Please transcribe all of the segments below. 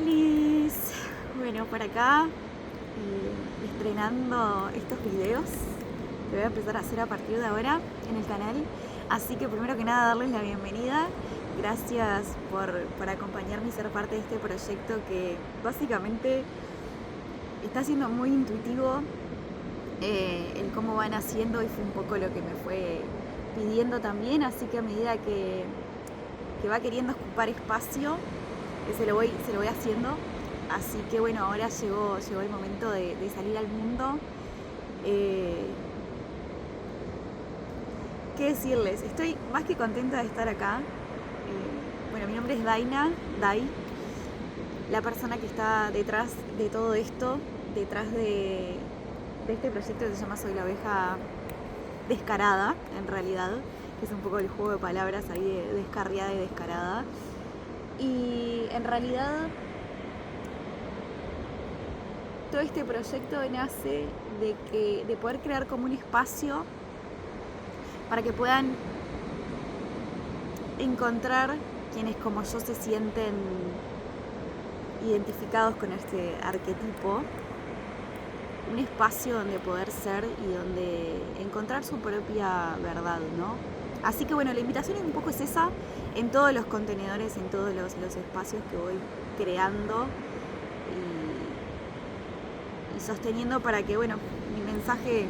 Olis. Bueno, por acá estrenando estos videos que voy a empezar a hacer a partir de ahora en el canal. Así que primero que nada darles la bienvenida. Gracias por acompañarme y ser parte de este proyecto que básicamente está siendo muy intuitivo el cómo van haciendo, y fue un poco lo que me fue pidiendo también. Así que a medida que va queriendo ocupar espacio, se lo voy haciendo. Así que bueno, ahora llegó el momento de salir al mundo. ¿Qué decirles? Estoy más que contenta de estar acá. Bueno, mi nombre es Dai, la persona que está detrás de todo esto, detrás de este proyecto que se llama Soy la Oveja Descarada, en realidad, que es un poco el juego de palabras ahí de descarriada y descarada. Y en realidad todo este proyecto nace de poder crear como un espacio para que puedan encontrar quienes como yo se sienten identificados con este arquetipo, un espacio donde poder ser y donde encontrar su propia verdad, ¿no? Así que bueno, la invitación un poco es esa, en todos los contenedores, en todos los espacios que voy creando y sosteniendo para que, bueno, mi mensaje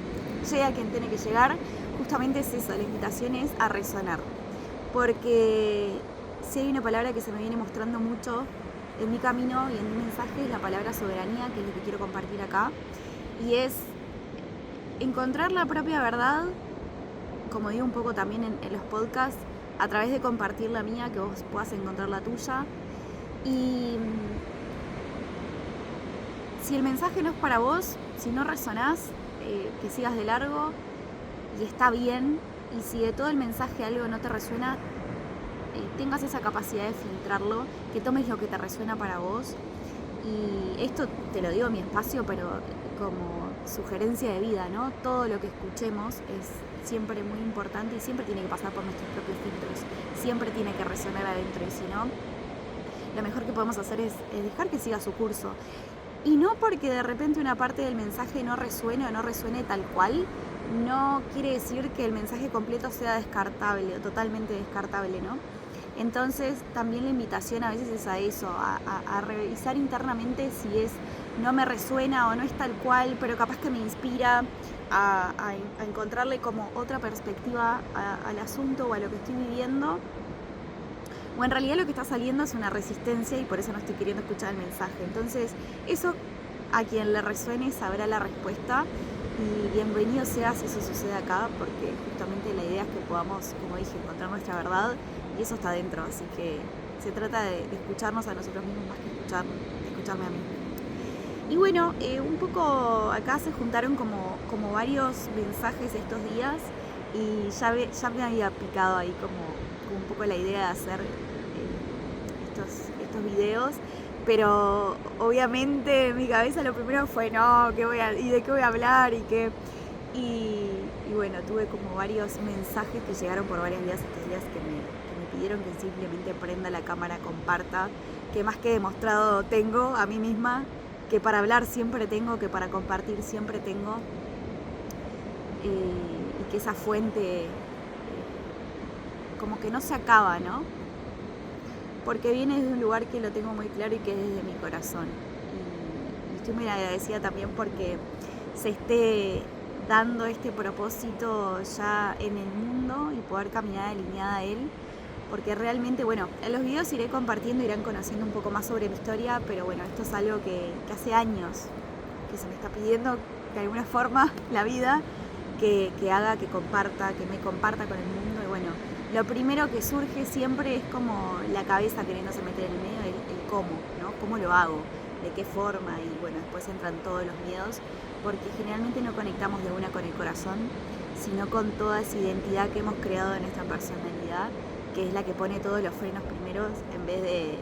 llegue a quien tiene que llegar. Justamente es eso, la invitación es a resonar. Porque si hay una palabra que se me viene mostrando mucho en mi camino y en mi mensaje, es la palabra soberanía, que es lo que quiero compartir acá. Y es encontrar la propia verdad, como digo un poco también en los podcasts, a través de compartir la mía, que vos puedas encontrar la tuya. Y si el mensaje no es para vos, si no resonás, que sigas de largo y está bien. Y si de todo el mensaje algo no te resuena, tengas esa capacidad de filtrarlo, que tomes lo que te resuena para vos. Y esto te lo digo en mi espacio, pero como sugerencia de vida, ¿no? Todo lo que escuchemos es siempre muy importante y siempre tiene que pasar por nuestros propios filtros, siempre tiene que resonar adentro, y si no, lo mejor que podemos hacer es dejar que siga su curso. Y no porque de repente una parte del mensaje no resuene o no resuene tal cual, no quiere decir que el mensaje completo sea descartable o totalmente descartable, ¿no? Entonces también la invitación a veces es a eso, a revisar internamente si no me resuena o no es tal cual, pero capaz que me inspira a encontrarle como otra perspectiva al asunto o a lo que estoy viviendo. O en realidad lo que está saliendo es una resistencia y por eso no estoy queriendo escuchar el mensaje. Entonces, eso a quien le resuene sabrá la respuesta. Y bienvenido sea si eso sucede acá, porque justamente la idea es que podamos, como dije, encontrar nuestra verdad, y eso está dentro. Así que se trata de escucharnos a nosotros mismos más que escucharme a mí. Y bueno, un poco acá se juntaron como varios mensajes estos días, y ya me había picado ahí como un poco la idea de hacer estos videos, pero obviamente en mi cabeza lo primero fue no, ¿y de qué voy a hablar? Y bueno, tuve como varios mensajes que llegaron por varios días estos días que me pidieron que simplemente prenda la cámara, comparta, que más que demostrado tengo a mí misma, que para hablar siempre tengo, que para compartir siempre tengo, y que esa fuente como que no se acaba, ¿no? Porque viene desde un lugar que lo tengo muy claro y que es desde mi corazón. Y estoy muy agradecida también porque se esté dando este propósito ya en el mundo y poder caminar alineada a él. Porque realmente, bueno, en los videos iré compartiendo, irán conociendo un poco más sobre mi historia, pero bueno, esto es algo que hace años que se me está pidiendo de alguna forma la vida, que haga, que me comparta con el mundo. Y bueno, lo primero que surge siempre es como la cabeza queriéndose meter en el medio, el cómo, ¿no? ¿Cómo lo hago? ¿De qué forma? Y bueno, después entran todos los miedos, porque generalmente no conectamos de una con el corazón, sino con toda esa identidad que hemos creado en nuestra personalidad, que es la que pone todos los frenos primeros, en vez de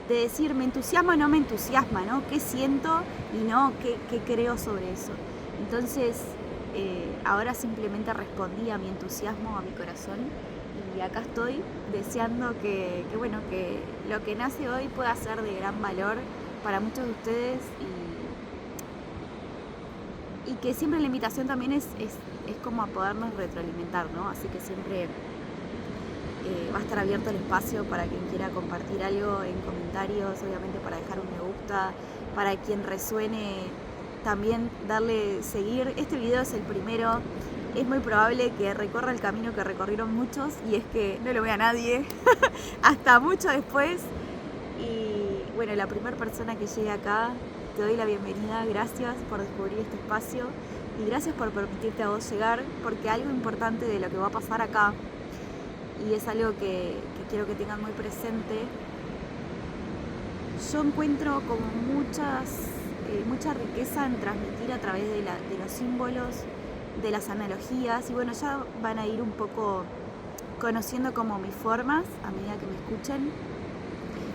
decir me entusiasma o no me entusiasma, ¿no? ¿Qué siento y no qué creo sobre eso? Entonces, ahora simplemente respondí a mi entusiasmo, a mi corazón, y y acá estoy deseando que lo que nace hoy pueda ser de gran valor para muchos de ustedes y que siempre la invitación también es como a podernos retroalimentar, ¿no? Así que siempre va a estar abierto el espacio para quien quiera compartir algo en comentarios, obviamente para dejar un me gusta, para quien resuene también darle seguir. Este video es el primero, es muy probable que recorra el camino que recorrieron muchos y es que no lo vea nadie hasta mucho después. Y bueno, la primera persona que llegue acá, te doy la bienvenida, gracias por descubrir este espacio y gracias por permitirte a vos llegar, porque algo importante de lo que va a pasar acá, y es algo que quiero que tengan muy presente, yo encuentro como mucha riqueza en transmitir a través de los símbolos, de las analogías, y bueno, ya van a ir un poco conociendo como mis formas a medida que me escuchen.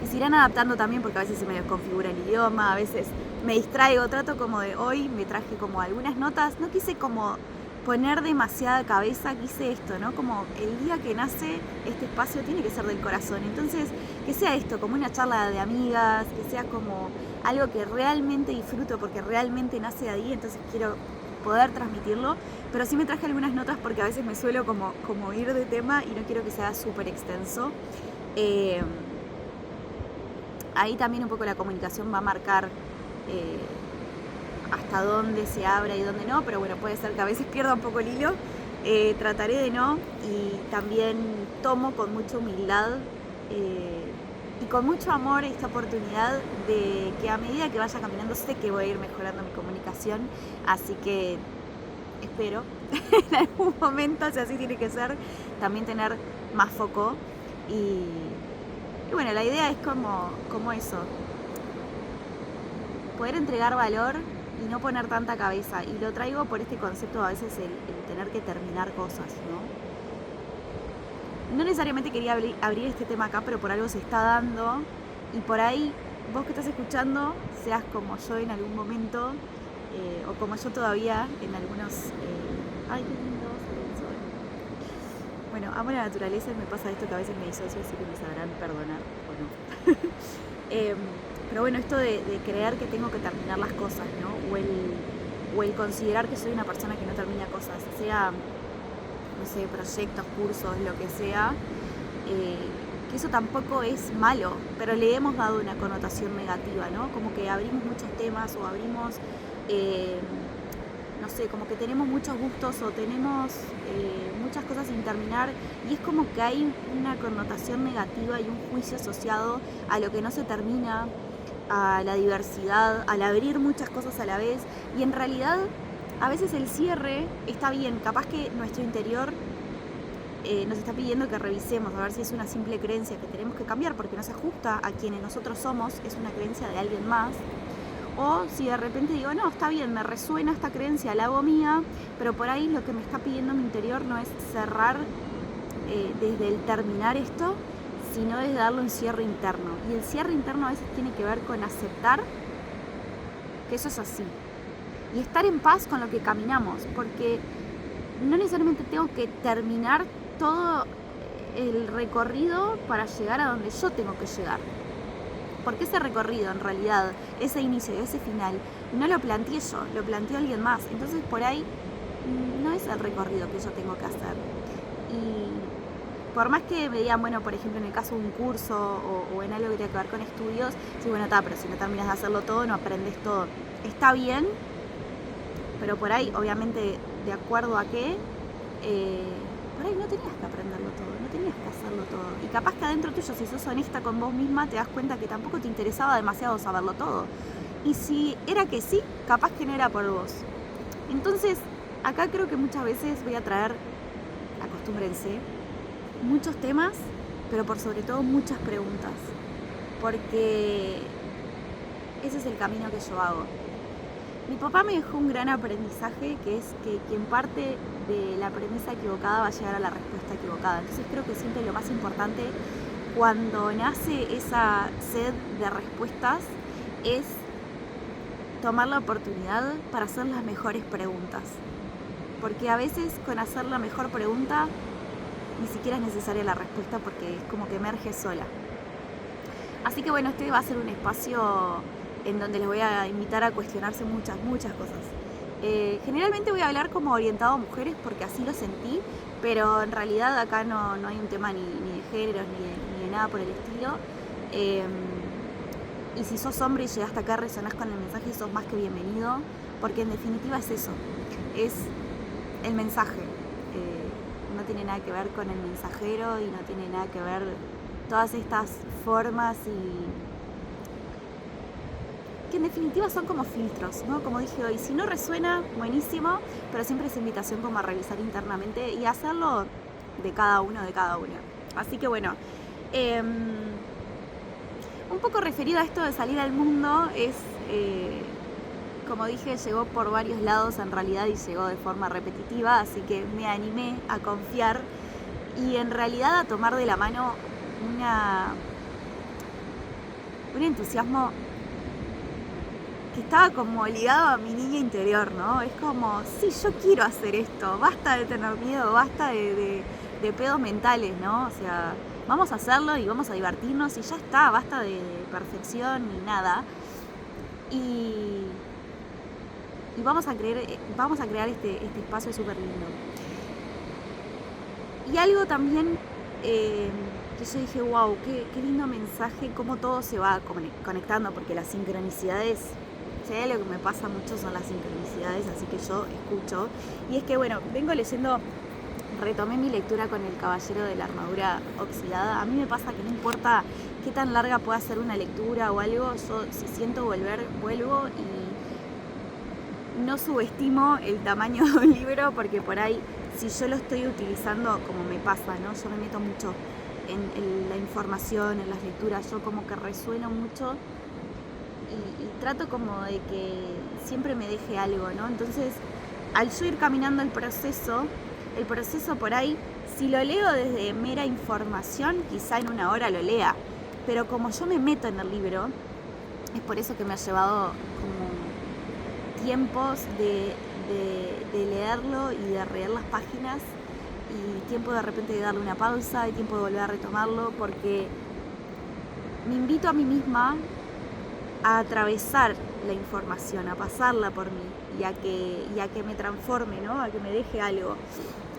Y se irán adaptando también porque a veces se me desconfigura el idioma, a veces me distraigo, trato como de hoy, me traje como algunas notas, no quise como poner demasiada cabeza, quise esto, ¿no? Como el día que nace este espacio tiene que ser del corazón, entonces que sea esto, como una charla de amigas, que sea como algo que realmente disfruto porque realmente nace de ahí, entonces quiero poder transmitirlo, pero sí me traje algunas notas porque a veces me suelo como ir de tema y no quiero que sea súper extenso. Ahí también un poco la comunicación va a marcar hasta dónde se abre y dónde no, pero bueno, puede ser que a veces pierda un poco el hilo. Trataré de no, y también tomo con mucha humildad y con mucho amor esta oportunidad de que a medida que vaya caminando sé que voy a ir mejorando mi comunicación, así que espero en algún momento, si así tiene que ser, también tener más foco y bueno, la idea es como eso, poder entregar valor y no poner tanta cabeza. Y lo traigo por este concepto a veces el tener que terminar cosas, ¿no? No necesariamente quería abrir este tema acá, pero por algo se está dando. Y por ahí, vos que estás escuchando, seas como yo en algún momento, o como yo todavía en algunos... ¡Ay, qué lindo! Bueno, amo la naturaleza y me pasa esto que a veces me disocio, así que me sabrán perdonar o no. Pero bueno, esto de creer que tengo que terminar las cosas, ¿no? O el considerar que soy una persona que no termina cosas, sea, no sé, proyectos, cursos, lo que sea, que eso tampoco es malo, pero le hemos dado una connotación negativa, ¿no? Como que abrimos muchos temas o abrimos... no sé, como que tenemos muchos gustos o tenemos muchas cosas sin terminar y es como que hay una connotación negativa y un juicio asociado a lo que no se termina, a la diversidad, al abrir muchas cosas a la vez y en realidad a veces el cierre está bien, capaz que nuestro interior nos está pidiendo que revisemos a ver si es una simple creencia que tenemos que cambiar porque no se ajusta a quienes nosotros somos, es una creencia de alguien más. O si de repente digo, no, está bien, me resuena esta creencia, la hago mía, pero por ahí lo que me está pidiendo mi interior no es cerrar desde el terminar esto, sino desde darle un cierre interno. Y el cierre interno a veces tiene que ver con aceptar que eso es así. Y estar en paz con lo que caminamos, porque no necesariamente tengo que terminar todo el recorrido para llegar a donde yo tengo que llegar. Porque ese recorrido, en realidad, ese inicio y ese final, no lo planteé yo, lo planteó alguien más. Entonces, por ahí, no es el recorrido que yo tengo que hacer. Y por más que me digan, bueno, por ejemplo, en el caso de un curso o en algo que tenga que ver con estudios, sí, bueno, pero si no terminas de hacerlo todo, no aprendes todo. Está bien, pero por ahí, obviamente, de acuerdo a qué, por ahí no tenías que aprenderlo todo, no tenías que hacerlo todo. Y capaz que adentro tuyo, si sos honesta con vos misma, te das cuenta que tampoco te interesaba demasiado saberlo todo. Y si era que sí, capaz que no era por vos. Entonces, acá creo que muchas veces voy a traer, acostúmbrense, muchos temas, pero por sobre todo muchas preguntas. Porque ese es el camino que yo hago. Mi papá me dejó un gran aprendizaje, que es que quien parte de la premisa equivocada va a llegar a la respuesta equivocada. Entonces creo que siempre lo más importante cuando nace esa sed de respuestas es tomar la oportunidad para hacer las mejores preguntas. Porque a veces con hacer la mejor pregunta ni siquiera es necesaria la respuesta porque es como que emerge sola. Así que bueno, este va a ser un espacio en donde les voy a invitar a cuestionarse muchas cosas. Generalmente voy a hablar como orientado a mujeres porque así lo sentí, pero en realidad acá no hay un tema ni de géneros ni de nada por el estilo. Y si sos hombre y llegaste acá, resonás con el mensaje, sos más que bienvenido, porque en definitiva es eso, es el mensaje. No tiene nada que ver con el mensajero y no tiene nada que ver todas estas formas que en definitiva son como filtros, ¿no? Como dije hoy, si no resuena, buenísimo, pero siempre es invitación como a revisar internamente y hacerlo de cada uno. Así que bueno, un poco referido a esto de salir al mundo, es, como dije, llegó por varios lados en realidad y llegó de forma repetitiva, así que me animé a confiar y en realidad a tomar de la mano un entusiasmo que estaba como ligado a mi niña interior, ¿no? Es como, sí, yo quiero hacer esto, basta de tener miedo, basta de pedos mentales, ¿no? O sea, vamos a hacerlo y vamos a divertirnos y ya está, basta de perfección ni nada. Y vamos a crear este espacio súper lindo. Y algo también que yo dije, wow, qué lindo mensaje, cómo todo se va conectando, porque las sincronicidades, si hay algo que me pasa mucho son las sincronicidades, así que yo escucho. Y es que bueno, vengo leyendo, retomé mi lectura con El Caballero de la Armadura Oxidada. A mí me pasa que no importa qué tan larga pueda ser una lectura o algo, yo si siento volver, vuelvo y no subestimo el tamaño de un libro, porque por ahí, si yo lo estoy utilizando como me pasa, ¿no? Yo me meto mucho en la información, en las lecturas, yo como que resueno mucho y trato como de que siempre me deje algo, ¿no? Entonces, al yo ir caminando el proceso por ahí, si lo leo desde mera información, quizá en una hora lo lea, pero como yo me meto en el libro, es por eso que me ha llevado como tiempos de leerlo y de leer las páginas, y tiempo de repente de darle una pausa, y tiempo de volver a retomarlo, porque me invito a mí misma a atravesar la información, a pasarla por mí y a que me transforme, ¿no? A que me deje algo.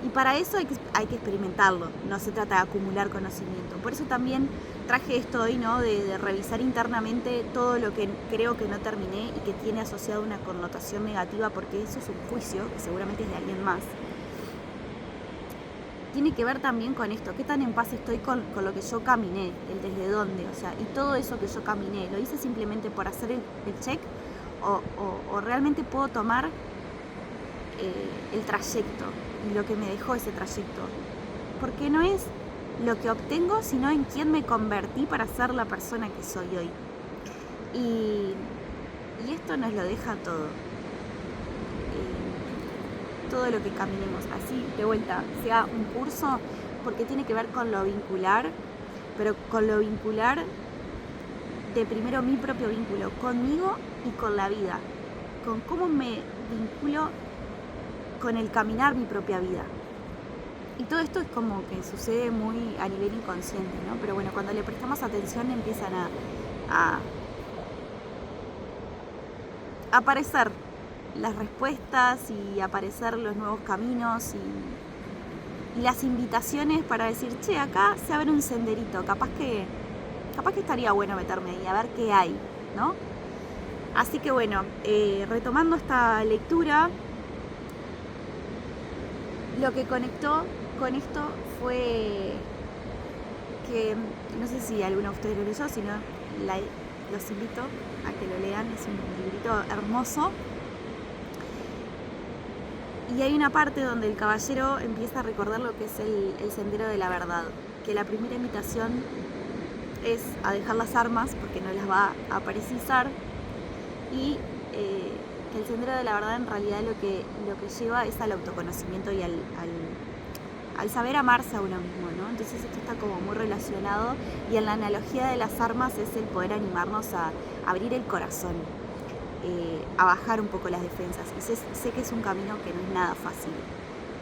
Y para eso hay que experimentarlo, no se trata de acumular conocimiento. Por eso también traje esto hoy, ¿no? De revisar internamente todo lo que creo que no terminé y que tiene asociado una connotación negativa, porque eso es un juicio, que seguramente es de alguien más. Tiene que ver también con esto, qué tan en paz estoy con lo que yo caminé, el desde dónde, o sea, y todo eso que yo caminé, ¿lo hice simplemente por hacer el check o realmente puedo tomar el trayecto y lo que me dejó ese trayecto? Porque no es lo que obtengo, sino en quién me convertí para ser la persona que soy hoy. Y esto nos lo deja todo. Todo lo que caminemos, así de vuelta, sea un curso, porque tiene que ver con lo vincular, pero con lo vincular de primero mi propio vínculo conmigo y con la vida, con cómo me vinculo con el caminar mi propia vida. Y todo esto es como que sucede muy a nivel inconsciente, ¿no? Pero bueno, cuando le prestamos atención empiezan a aparecer las respuestas y aparecer los nuevos caminos y las invitaciones para decir, che, acá se abre un senderito, capaz que estaría bueno meterme ahí, a ver qué hay, ¿no? Así que bueno, retomando esta lectura, lo que conectó con esto fue que, no sé si alguno de ustedes lo leyó, si no, los invito a que lo lean, es un librito hermoso. Y hay una parte donde el caballero empieza a recordar lo que es el sendero de la verdad, que la primera invitación es a dejar las armas porque no las va a precisar, y que el sendero de la verdad en realidad lo que lleva es al autoconocimiento y al saber amarse a uno mismo, ¿no? Entonces esto está como muy relacionado, y en la analogía de las armas es el poder animarnos a abrir el corazón, a bajar un poco las defensas. Y sé que es un camino que no es nada fácil,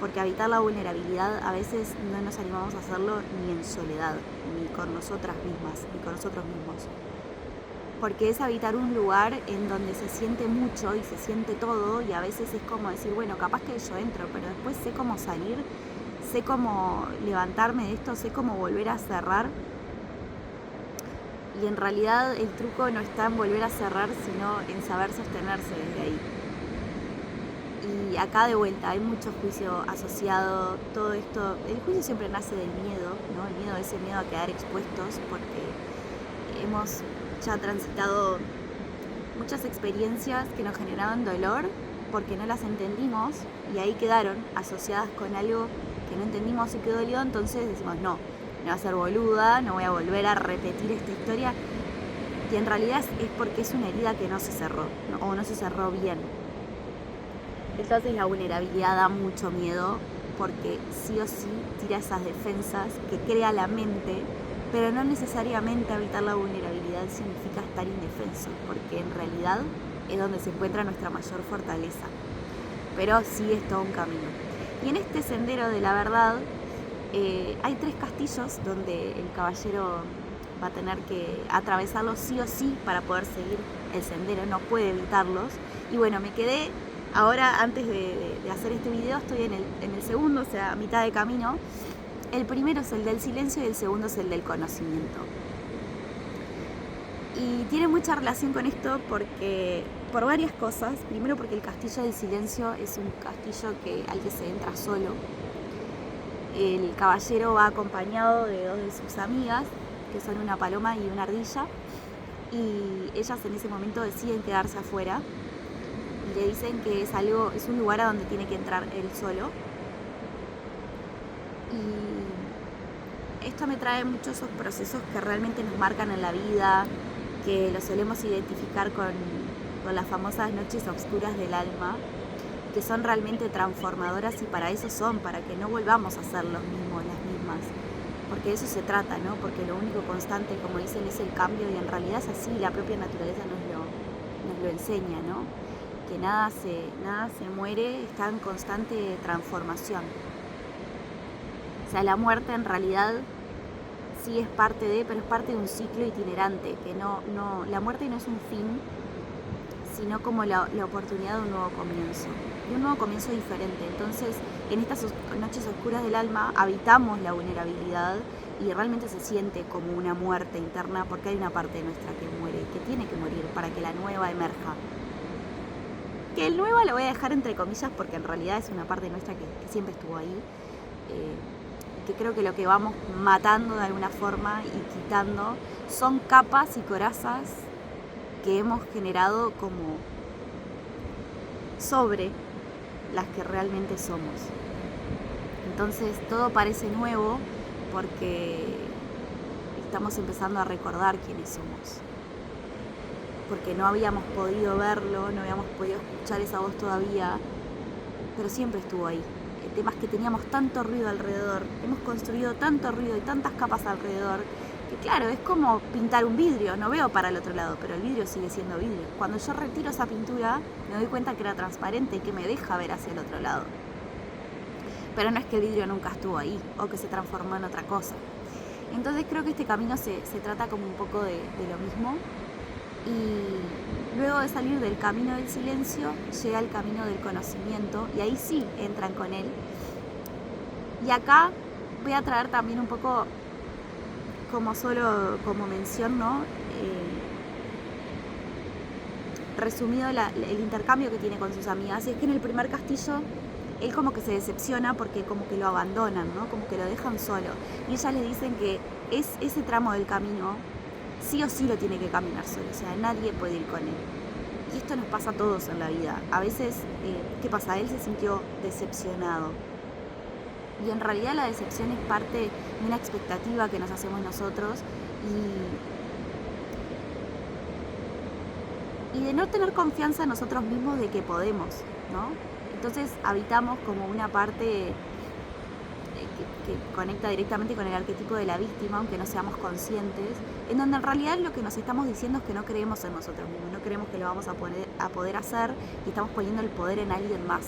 porque habitar la vulnerabilidad a veces no nos animamos a hacerlo ni en soledad, ni con nosotras mismas, ni con nosotros mismos. Porque es habitar un lugar en donde se siente mucho y se siente todo, y a veces es como decir, bueno, capaz que yo entro, pero después sé cómo salir, sé cómo levantarme de esto, sé cómo volver a cerrar. Y en realidad el truco no está en volver a cerrar, sino en saber sostenerse desde ahí. Y acá de vuelta hay mucho juicio asociado, todo esto, el juicio siempre nace del miedo, ¿no? El miedo, ese miedo a quedar expuestos, porque hemos ya transitado muchas experiencias que nos generaban dolor porque no las entendimos y ahí quedaron asociadas con algo que no entendimos y que dolió, entonces decimos no voy a ser boluda, no voy a volver a repetir esta historia, y en realidad es porque es una herida que no se cerró, ¿no? O no se cerró bien. Entonces la vulnerabilidad da mucho miedo porque sí o sí tira esas defensas que crea la mente, pero no necesariamente habitar la vulnerabilidad significa estar indefenso, porque en realidad es donde se encuentra nuestra mayor fortaleza. Pero sí es todo un camino. Y en este sendero de la verdad hay 3 castillos donde el caballero va a tener que atravesarlos sí o sí para poder seguir el sendero, no puede evitarlos. Y bueno, me quedé ahora, antes de hacer este video, estoy en el segundo, o sea, a mitad de camino. El primero es el del silencio y el segundo es el del conocimiento. Y tiene mucha relación con esto por varias cosas. Primero porque el castillo del silencio es un castillo al que se entra solo. El caballero va acompañado de 2 de sus amigas, que son una paloma y una ardilla, y ellas en ese momento deciden quedarse afuera y le dicen que es un lugar a donde tiene que entrar él solo. Y esto me trae muchos esos procesos que realmente nos marcan en la vida, que los solemos identificar con las famosas noches oscuras del alma, que son realmente transformadoras, y para eso son, para que no volvamos a ser los mismos, las mismas, porque de eso se trata, ¿no? Porque lo único constante, como dicen, es el cambio, y en realidad es así, la propia naturaleza nos lo enseña, ¿no? Que nada se muere, está en constante transformación. O sea, la muerte en realidad sí es parte pero es parte de un ciclo itinerante, que la muerte no es un fin, sino como la oportunidad de un nuevo comienzo, de un nuevo comienzo diferente. Entonces, en estas noches oscuras del alma habitamos la vulnerabilidad y realmente se siente como una muerte interna, porque hay una parte nuestra que muere, que tiene que morir para que la nueva emerja. Que el nueva lo voy a dejar entre comillas porque en realidad es una parte nuestra que siempre estuvo ahí, que creo que lo que vamos matando de alguna forma y quitando son capas y corazas que hemos generado como sobre las que realmente somos. Entonces todo parece nuevo porque estamos empezando a recordar quiénes somos, porque no habíamos podido verlo, no habíamos podido escuchar esa voz todavía, pero siempre estuvo ahí. El tema es que teníamos tanto ruido alrededor, hemos construido tanto ruido y tantas capas alrededor, que claro, es como pintar un vidrio, no veo para el otro lado, pero el vidrio sigue siendo vidrio. Cuando yo retiro esa pintura, me doy cuenta que era transparente y que me deja ver hacia el otro lado. Pero no es que el vidrio nunca estuvo ahí, o que se transformó en otra cosa. Entonces creo que este camino se trata como un poco de lo mismo. Y luego de salir del camino del silencio, llega el camino del conocimiento, y ahí sí entran con él. Y acá voy a traer también un poco, como mención, ¿no? Resumido el intercambio que tiene con sus amigas. Y es que en el primer castillo él como que se decepciona porque como que lo abandonan, ¿no? Como que lo dejan solo. Y ellas le dicen que ese tramo del camino sí o sí lo tiene que caminar solo, o sea, nadie puede ir con él. Y esto nos pasa a todos en la vida. A veces, ¿qué pasa? Él se sintió decepcionado. Y en realidad la decepción es parte de una expectativa que nos hacemos nosotros y de no tener confianza en nosotros mismos de que podemos, ¿no? Entonces habitamos como una parte que conecta directamente con el arquetipo de la víctima, aunque no seamos conscientes, en donde en realidad lo que nos estamos diciendo es que no creemos en nosotros mismos, no creemos que lo vamos a poder hacer, y estamos poniendo el poder en alguien más.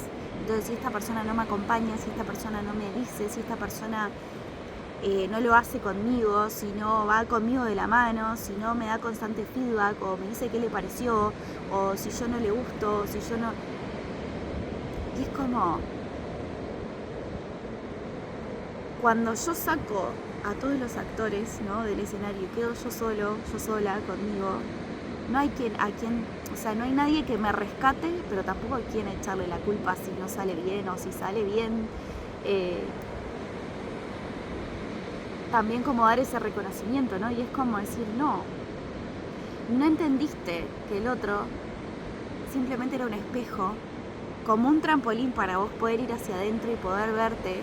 Entonces, si esta persona no me acompaña, si esta persona no me dice, si esta persona no lo hace conmigo, si no va conmigo de la mano, si no me da constante feedback o me dice qué le pareció, o si yo no le gusto, si yo no... Y es como... Cuando yo saco a todos los actores, ¿no?, del escenario y quedo yo solo, yo sola, conmigo, no hay no hay nadie que me rescate, pero tampoco hay quien echarle la culpa si no sale bien o si sale bien. También como dar ese reconocimiento, ¿no? Y es como decir, no entendiste que el otro simplemente era un espejo, como un trampolín para vos poder ir hacia adentro y poder verte.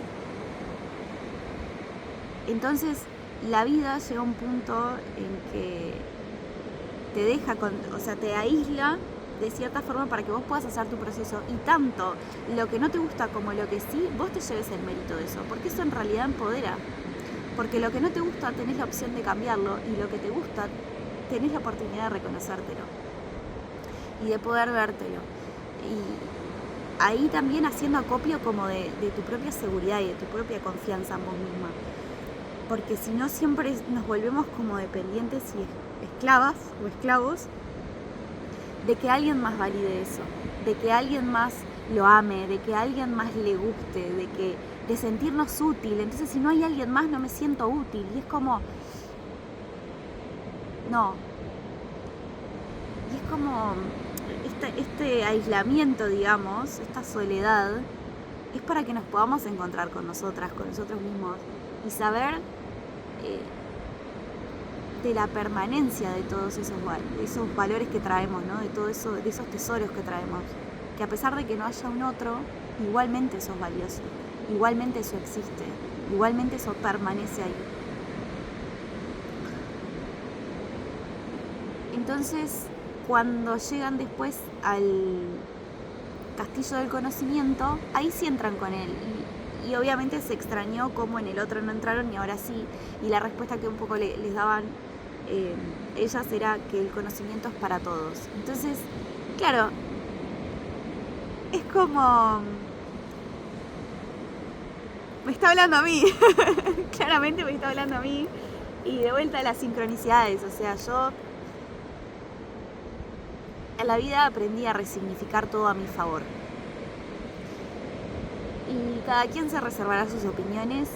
Entonces, la vida llega a un punto en que te deja, te aísla de cierta forma para que vos puedas hacer tu proceso, y tanto lo que no te gusta como lo que sí, vos te lleves el mérito de eso, porque eso en realidad empodera. Porque lo que no te gusta tenés la opción de cambiarlo, y lo que te gusta tenés la oportunidad de reconocértelo y de poder vértelo. Y ahí también haciendo acopio como de tu propia seguridad y de tu propia confianza en vos misma. Porque si no, siempre nos volvemos como dependientes y esclavas o esclavos de que alguien más valide eso, de que alguien más lo ame, de que alguien más le guste, de sentirnos útil. Entonces, si no hay alguien más, no me siento útil. Y es como... No. Y es como... Este aislamiento, digamos, esta soledad, es para que nos podamos encontrar con nosotras, con nosotros mismos, y saber de la permanencia de todos esos valores que traemos, ¿no? De todo eso, de esos tesoros que traemos, que a pesar de que no haya un otro, igualmente eso es valioso, igualmente eso existe, igualmente eso permanece ahí. Entonces, cuando llegan después al castillo del conocimiento, ahí sí entran con él, y obviamente se extrañó cómo en el otro no entraron y ahora sí, y la respuesta que un poco les daban ellas era que el conocimiento es para todos. Entonces, claro, es como... me está hablando a mí, claramente me está hablando a mí, y de vuelta a las sincronicidades. O sea, yo en la vida aprendí a resignificar todo a mi favor. Y cada quien se reservará sus opiniones.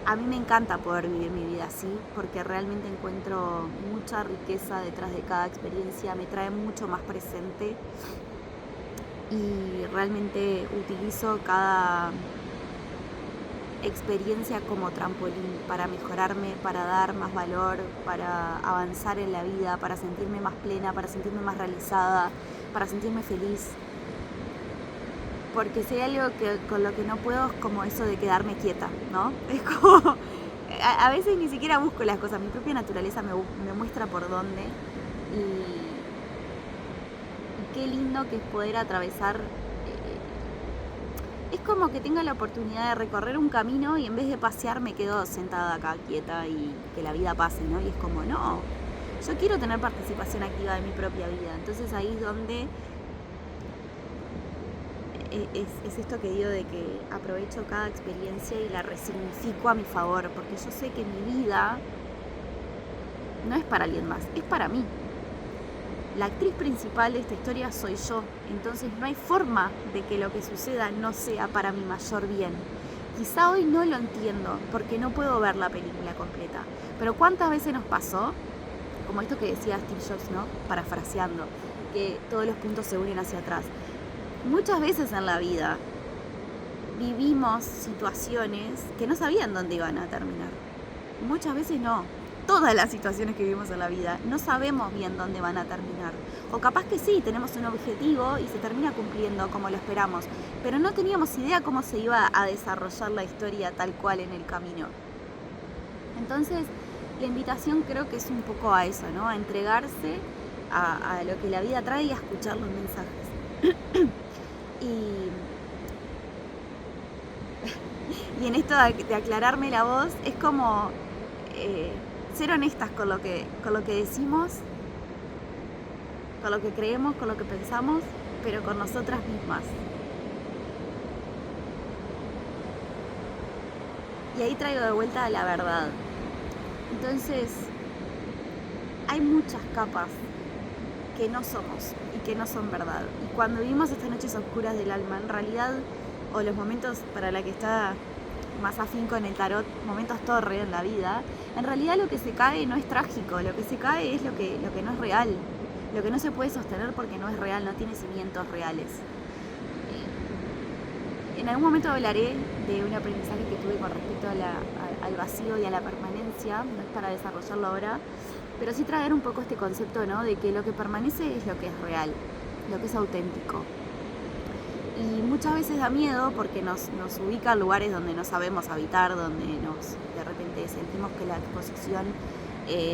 A mí me encanta poder vivir mi vida así, porque realmente encuentro mucha riqueza detrás de cada experiencia, me trae mucho más presente, y realmente utilizo cada experiencia como trampolín para mejorarme, para dar más valor, para avanzar en la vida, para sentirme más plena, para sentirme más realizada, para sentirme feliz. Porque si hay algo con lo que no puedo, es como eso de quedarme quieta, ¿no? Es como... a veces ni siquiera busco las cosas, mi propia naturaleza me muestra por dónde. Y qué lindo que es poder atravesar... es como que tengo la oportunidad de recorrer un camino y en vez de pasear me quedo sentada acá quieta y que la vida pase, ¿no? Y es como, no, yo quiero tener participación activa de mi propia vida. Entonces ahí es donde... es esto que digo de que aprovecho cada experiencia y la resignifico a mi favor, porque yo sé que mi vida no es para alguien más, es para mí. La actriz principal de esta historia soy yo, entonces no hay forma de que lo que suceda no sea para mi mayor bien. Quizá hoy no lo entiendo porque no puedo ver la película completa, pero ¿cuántas veces nos pasó? Como esto que decía Steve Jobs, ¿no? Parafraseando, que todos los puntos se unen hacia atrás. Muchas veces en la vida vivimos situaciones que no sabían dónde iban a terminar. Muchas veces no. Todas las situaciones que vivimos en la vida no sabemos bien dónde van a terminar. O capaz que sí, tenemos un objetivo y se termina cumpliendo como lo esperamos, pero no teníamos idea cómo se iba a desarrollar la historia tal cual en el camino. Entonces, la invitación creo que es un poco a eso, ¿no? A entregarse a lo que la vida trae y a escuchar los mensajes. Y en esto de aclararme la voz, es como ser honestas con lo que decimos, con lo que creemos, con lo que pensamos, pero con nosotras mismas. Y ahí traigo de vuelta la verdad. Entonces, hay muchas capas que no somos y que no son verdad. Y cuando vivimos estas noches oscuras del alma, en realidad, o los momentos para la que está más afín con el tarot, momentos torre en la vida, en realidad lo que se cae no es trágico, lo que se cae es lo que no es real, lo que no se puede sostener porque no es real, no tiene cimientos reales. En algún momento hablaré de un aprendizaje que tuve con respecto al vacío y a la permanencia, no es para desarrollarlo ahora, pero sí traer un poco este concepto, ¿no? De que lo que permanece es lo que es real, lo que es auténtico. Y muchas veces da miedo porque nos ubica en lugares donde no sabemos habitar, donde de repente sentimos que la exposición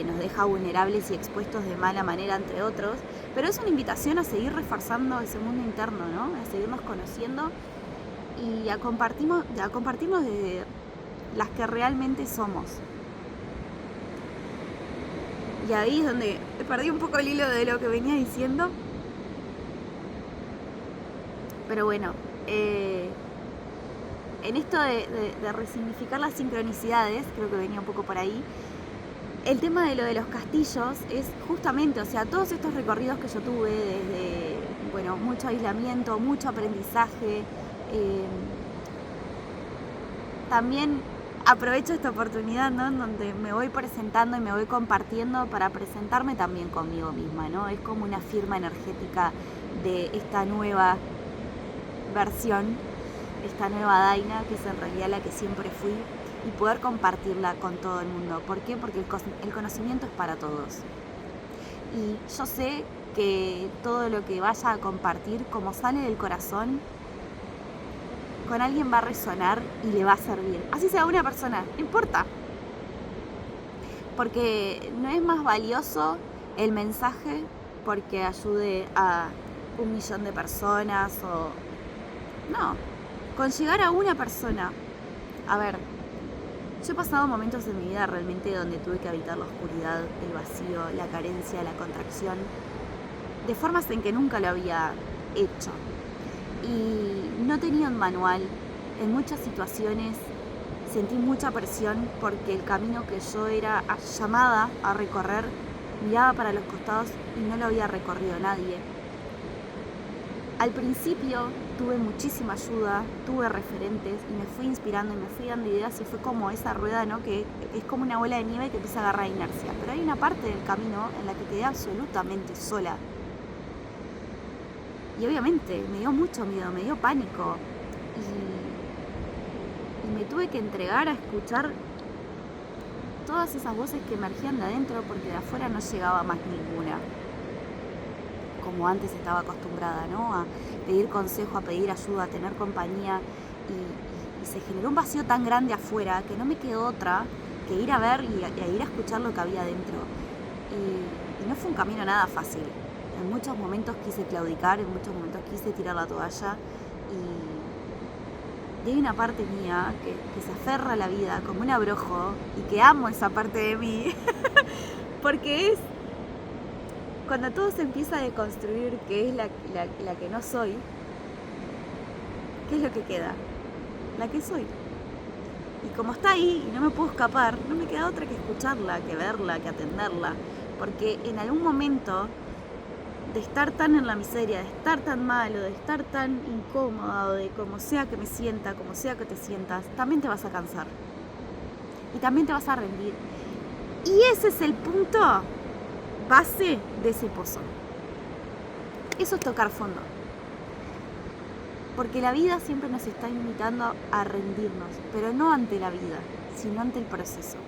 nos deja vulnerables y expuestos de mala manera entre otros, pero es una invitación a seguir reforzando ese mundo interno, ¿no? A seguirnos conociendo y a compartirnos de las que realmente somos. Y ahí es donde perdí un poco el hilo de lo que venía diciendo. Pero bueno, en esto de resignificar las sincronicidades, creo que venía un poco por ahí, el tema de lo de los castillos es justamente, o sea, todos estos recorridos que yo tuve desde, bueno, mucho aislamiento, mucho aprendizaje, también aprovecho esta oportunidad, ¿no? En donde me voy presentando y me voy compartiendo para presentarme también conmigo misma, ¿no? Es como una firma energética de esta nueva versión, esta nueva Daina, que es en realidad la que siempre fui, y poder compartirla con todo el mundo. ¿Por qué? Porque el conocimiento es para todos. Y yo sé que todo lo que vaya a compartir, como sale del corazón, con alguien va a resonar y le va a servir. Así sea una persona, no importa. Porque no es más valioso el mensaje porque ayude a 1 millón de personas o... No, con llegar a una persona. A ver, yo he pasado momentos en mi vida realmente donde tuve que habitar la oscuridad, el vacío, la carencia, la contracción, de formas en que nunca lo había hecho. Y no tenía un manual. En muchas situaciones sentí mucha presión porque el camino que yo era llamada a recorrer miraba para los costados y no lo había recorrido nadie. Al principio tuve muchísima ayuda, tuve referentes y me fui inspirando y me fui dando ideas y fue como esa rueda, ¿no? Que es como una bola de nieve que empieza a agarrar inercia. Pero hay una parte del camino en la que quedé absolutamente sola. Y obviamente me dio mucho miedo, me dio pánico. Y me tuve que entregar a escuchar todas esas voces que emergían de adentro porque de afuera no llegaba más ninguna. Como antes estaba acostumbrada, ¿no? A pedir consejo, a pedir ayuda, a tener compañía. Y se generó un vacío tan grande afuera que no me quedó otra que ir a ver y a ir a escuchar lo que había dentro. Y no fue un camino nada fácil. En muchos momentos quise claudicar, en muchos momentos quise tirar la toalla y hay una parte mía que se aferra a la vida como un abrojo y que amo esa parte de mí porque es cuando todo se empieza a deconstruir, que es la que no soy, ¿qué es lo que queda? La que soy. Y como está ahí y no me puedo escapar, no me queda otra que escucharla, que verla, que atenderla, porque en algún momento de estar tan en la miseria, de estar tan malo, de estar tan incómoda, o de como sea que me sienta, como sea que te sientas, también te vas a cansar. Y también te vas a rendir. Y ese es el punto base de ese pozo. Eso es tocar fondo. Porque la vida siempre nos está invitando a rendirnos, pero no ante la vida, sino ante el proceso.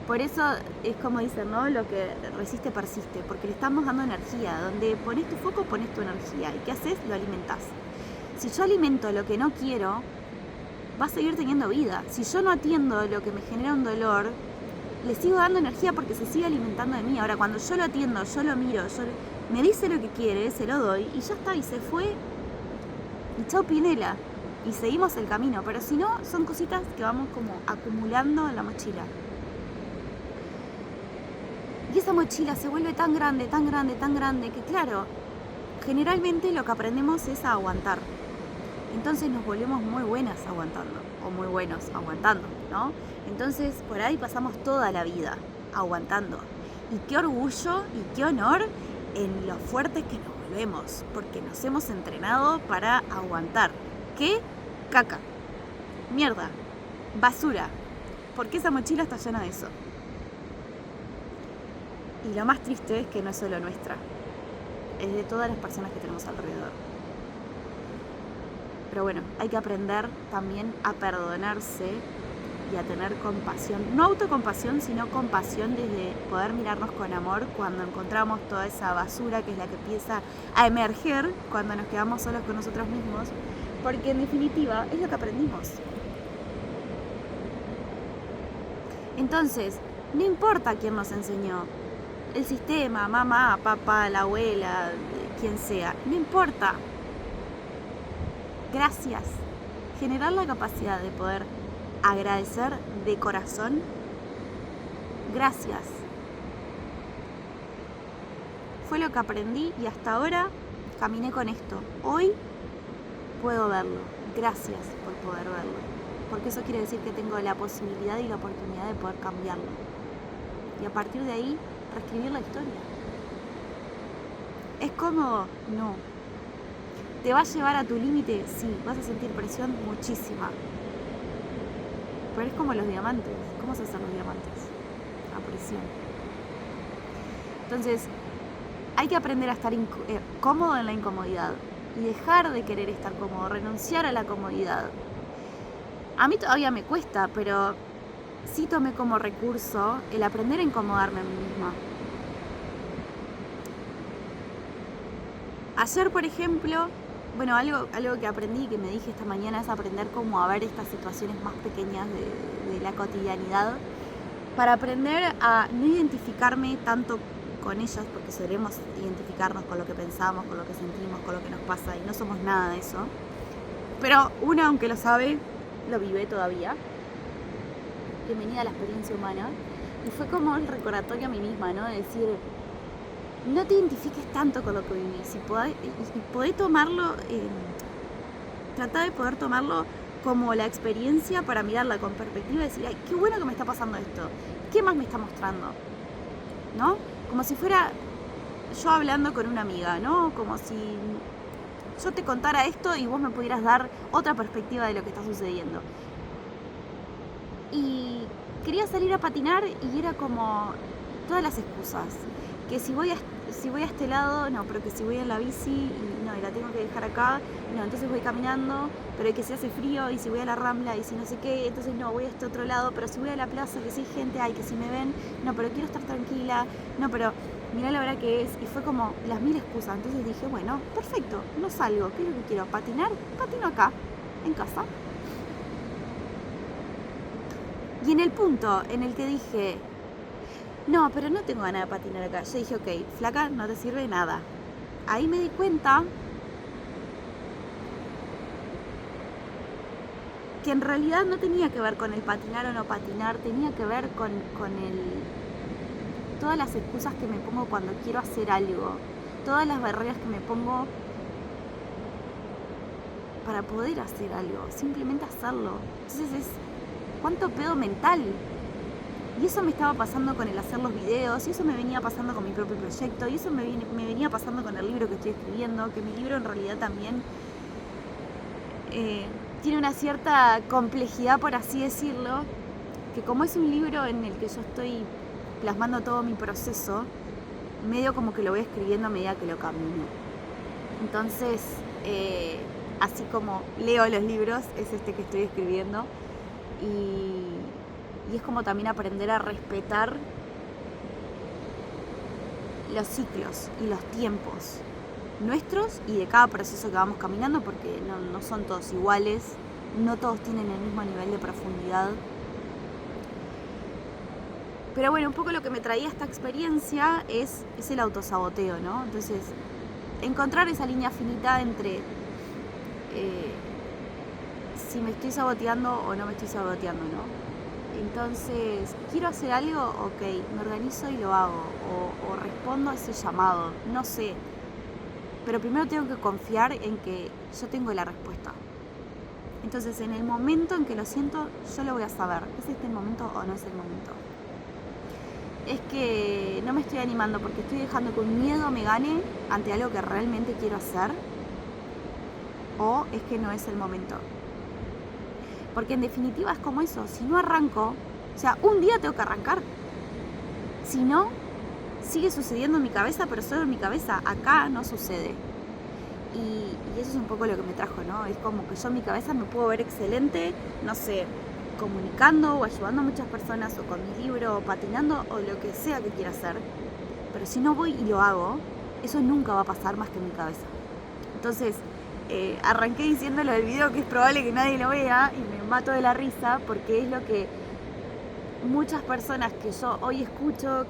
Por eso es como dicen, ¿no? Lo que resiste persiste, porque le estamos dando energía. Donde pones tu foco, pones tu energía. ¿Y qué haces? Lo alimentás. Si yo alimento lo que no quiero, va a seguir teniendo vida. Si yo no atiendo lo que me genera un dolor, le sigo dando energía porque se sigue alimentando de mí. Ahora, cuando yo lo atiendo, yo lo miro, me dice lo que quiere, se lo doy y ya está, y se fue. Y chau Pinela. Y seguimos el camino. Pero si no, son cositas que vamos como acumulando en la mochila. Y esa mochila se vuelve tan grande, tan grande, tan grande, que claro, generalmente lo que aprendemos es a aguantar. Entonces nos volvemos muy buenas aguantando, o muy buenos aguantando. ¿no? Entonces, por ahí pasamos toda la vida aguantando. Y qué orgullo y qué honor en lo fuertes que nos volvemos, porque nos hemos entrenado para aguantar. ¿Qué? Caca, mierda, basura, porque esa mochila está llena de eso. Y lo más triste es que no es solo nuestra, es de todas las personas que tenemos alrededor. Pero bueno, hay que aprender también a perdonarse y a tener compasión. No autocompasión, sino compasión desde poder mirarnos con amor cuando encontramos toda esa basura que es la que empieza a emerger cuando nos quedamos solos con nosotros mismos. Porque en definitiva es lo que aprendimos. Entonces, no importa quién nos enseñó. El sistema, mamá, papá, la abuela, quien sea. No importa. Gracias. Generar la capacidad de poder agradecer de corazón. Gracias. Fue lo que aprendí y hasta ahora caminé con esto. Hoy puedo verlo. Gracias por poder verlo. Porque eso quiere decir que tengo la posibilidad y la oportunidad de poder cambiarlo. Y a partir de ahí, reescribir la historia. ¿Es cómodo? No. ¿Te va a llevar a tu límite? Sí. ¿Vas a sentir presión? Muchísima. Pero es como los diamantes. ¿Cómo se hacen los diamantes? A presión. Entonces, hay que aprender a estar cómodo en la incomodidad y dejar de querer estar cómodo, renunciar a la comodidad. A mí todavía me cuesta, pero sí tomé como recurso el aprender a incomodarme a mí misma. Ayer, por ejemplo, bueno, algo que aprendí y que me dije esta mañana es aprender cómo a ver estas situaciones más pequeñas de la cotidianidad para aprender a no identificarme tanto con ellas, porque solemos identificarnos con lo que pensamos, con lo que sentimos, con lo que nos pasa y no somos nada de eso. Pero uno, aunque lo sabe, lo vive todavía. Bienvenida a la experiencia humana. Y fue como el recordatorio a mí misma, ¿no? De decir, no te identifiques tanto con lo que vivís y podés tomarlo, tratá de poder tomarlo como la experiencia para mirarla con perspectiva y decir, ay, qué bueno que me está pasando esto, ¿qué más me está mostrando? ¿No? Como si fuera yo hablando con una amiga, ¿no? Como si yo te contara esto y vos me pudieras dar otra perspectiva de lo que está sucediendo. Y quería salir a patinar y era como todas las excusas. Que si voy a este lado, no, pero que si voy en la bici, no, y la tengo que dejar acá, no, entonces voy caminando, pero que si hace frío, y si voy a la Rambla, y si no sé qué, entonces no, voy a este otro lado, pero si voy a la plaza, que si hay gente, ay, que si me ven, no, pero quiero estar tranquila, no, pero mirá la hora que es, y fue como las mil excusas. Entonces dije, bueno, perfecto, no salgo, ¿qué es lo que quiero? ¿Patinar? Patino acá, en casa. Y en el punto en el que dije, no, pero no tengo ganas de patinar acá, yo dije, ok, flaca, no te sirve nada. Ahí me di cuenta que en realidad no tenía que ver con el patinar o no patinar, tenía que ver con todas las excusas que me pongo cuando quiero hacer algo, todas las barreras que me pongo para poder hacer algo, simplemente hacerlo. Entonces es cuánto pedo mental. Y eso me estaba pasando con el hacer los videos, y eso me venía pasando con mi propio proyecto, y eso me venía pasando con el libro que estoy escribiendo, que mi libro en realidad también tiene una cierta complejidad, por así decirlo, que como es un libro en el que yo estoy plasmando todo mi proceso, medio como que lo voy escribiendo a medida que lo camino. Entonces, así como leo los libros, es este que estoy escribiendo, y es como también aprender a respetar los ciclos y los tiempos nuestros y de cada proceso que vamos caminando, porque no son todos iguales, no todos tienen el mismo nivel de profundidad. Pero bueno, un poco lo que me traía esta experiencia es el autosaboteo, ¿no? Entonces, encontrar esa línea finita entre si me estoy saboteando o no me estoy saboteando, ¿no? Entonces, quiero hacer algo, ok, me organizo y lo hago, o respondo a ese llamado, no sé. Pero primero tengo que confiar en que yo tengo la respuesta. Entonces, en el momento en que lo siento, yo lo voy a saber. ¿Es este el momento o no es el momento? Es que no me estoy animando porque estoy dejando que un miedo me gane ante algo que realmente quiero hacer, o es que no es el momento. Porque en definitiva es como eso, si no arranco, o sea, un día tengo que arrancar. Si no, sigue sucediendo en mi cabeza, pero solo en mi cabeza. Acá no sucede. Y eso es un poco lo que me trajo, ¿no? Es como que yo en mi cabeza me puedo ver excelente, no sé, comunicando o ayudando a muchas personas, o con mi libro, o patinando, o lo que sea que quiera hacer. Pero si no voy y lo hago, eso nunca va a pasar más que en mi cabeza. Entonces, arranqué diciendo lo del video, que es probable que nadie lo vea, y me mato de la risa, porque es lo que muchas personas que yo hoy escucho,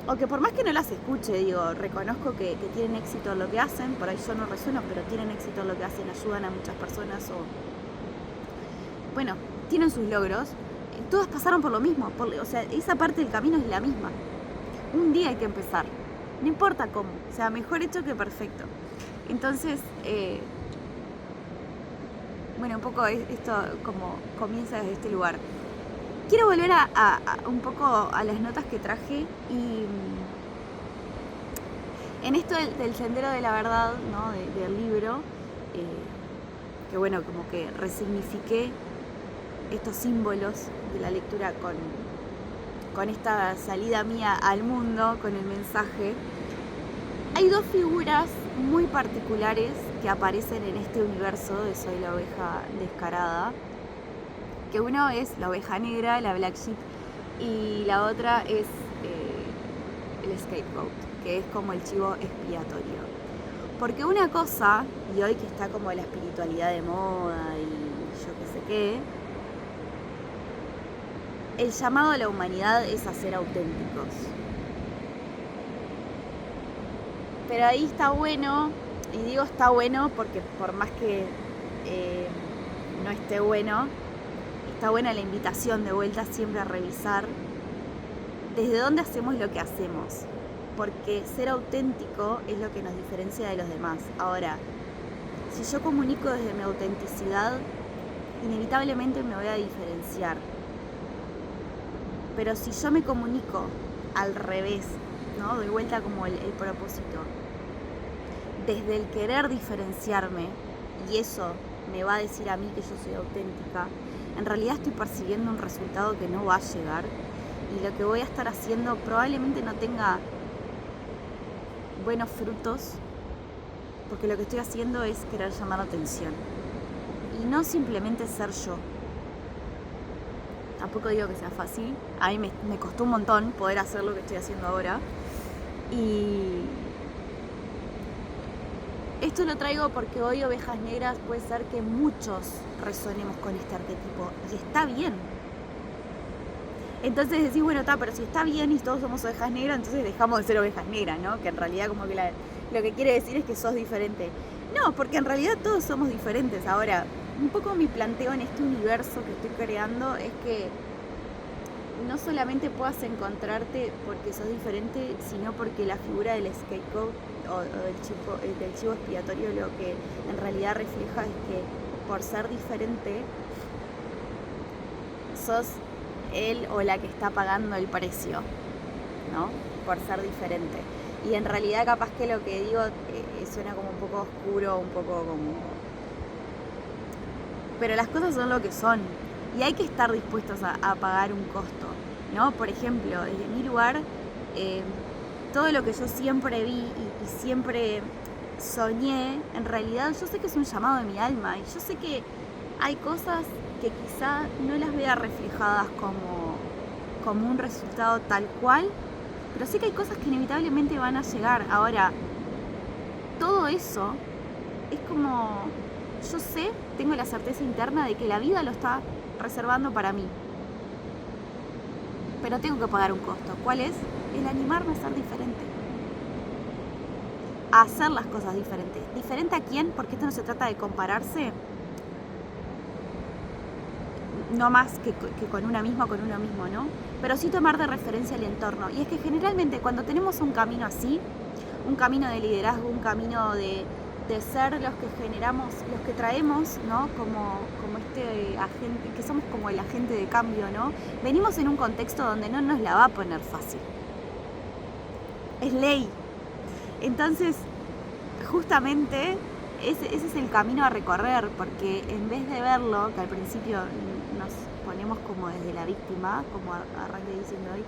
o que por más que no las escuche, digo, reconozco que tienen éxito en lo que hacen, por ahí yo no resueno, pero tienen éxito en lo que hacen, ayudan a muchas personas, o bueno, tienen sus logros, todas pasaron por lo mismo, o sea, esa parte del camino es la misma. Un día hay que empezar, no importa cómo, o sea, mejor hecho que perfecto. Entonces, bueno, un poco esto como comienza desde este lugar. Quiero volver a un poco a las notas que traje, y en esto del sendero de la verdad, ¿no? Del libro, que bueno, como que resignifiqué estos símbolos de la lectura con esta salida mía al mundo, con el mensaje. Hay dos figuras muy particulares que aparecen en este universo de Soy la oveja descarada, que uno es la oveja negra, la black sheep, y la otra es el scapegoat, que es como el chivo expiatorio. Porque una cosa, y hoy que está como la espiritualidad de moda y yo qué sé qué, el llamado a la humanidad es a ser auténticos. Pero ahí está bueno, y digo está bueno porque por más que no esté bueno, está buena la invitación de vuelta siempre a revisar desde dónde hacemos lo que hacemos, porque ser auténtico es lo que nos diferencia de los demás. Ahora, si yo comunico desde mi autenticidad, inevitablemente me voy a diferenciar. Pero si yo me comunico al revés, ¿no? De vuelta como el propósito, desde el querer diferenciarme, y eso me va a decir a mí que yo soy auténtica, en realidad estoy persiguiendo un resultado que no va a llegar, y lo que voy a estar haciendo probablemente no tenga buenos frutos, porque lo que estoy haciendo es querer llamar la atención y no simplemente ser yo. Tampoco digo que sea fácil, a mí me costó un montón poder hacer lo que estoy haciendo ahora, y esto lo traigo porque hoy Ovejas Negras puede ser que muchos resonemos con este arquetipo, y está bien. Entonces decís, bueno, pero si está bien y todos somos ovejas negras, entonces dejamos de ser ovejas negras, ¿no? Que en realidad como que lo que quiere decir es que sos diferente. No, porque en realidad todos somos diferentes. Ahora, un poco mi planteo en este universo que estoy creando es que no solamente puedas encontrarte porque sos diferente, sino porque la figura del scapegoat o del chivo expiatorio lo que en realidad refleja es que por ser diferente sos él o la que está pagando el precio, ¿no? Por ser diferente. Y en realidad capaz que lo que digo suena como un poco oscuro, un poco como... Pero las cosas son lo que son. Y hay que estar dispuestos a pagar un costo, ¿no? Por ejemplo, desde mi lugar, todo lo que yo siempre vi y siempre soñé, en realidad yo sé que es un llamado de mi alma. Y yo sé que hay cosas que quizá no las vea reflejadas como un resultado tal cual, pero sé que hay cosas que inevitablemente van a llegar. Ahora, todo eso es como, yo sé, tengo la certeza interna de que la vida lo está reservando para mí, pero tengo que pagar un costo. ¿Cuál es? El animarme a ser diferente, a hacer las cosas diferentes. ¿Diferente a quién? Porque esto no se trata de compararse, no más que con una misma o con uno mismo, ¿no? Pero sí tomar de referencia el entorno. Y es que generalmente cuando tenemos un camino así, un camino de liderazgo, un camino de de ser los que generamos, los que traemos, ¿no? Como este agente, que somos como el agente de cambio, ¿no? Venimos en un contexto donde no nos la va a poner fácil. Es ley. Entonces, justamente ese es el camino a recorrer, porque en vez de verlo, que al principio nos ponemos como desde la víctima, como arranqué diciendo hoy,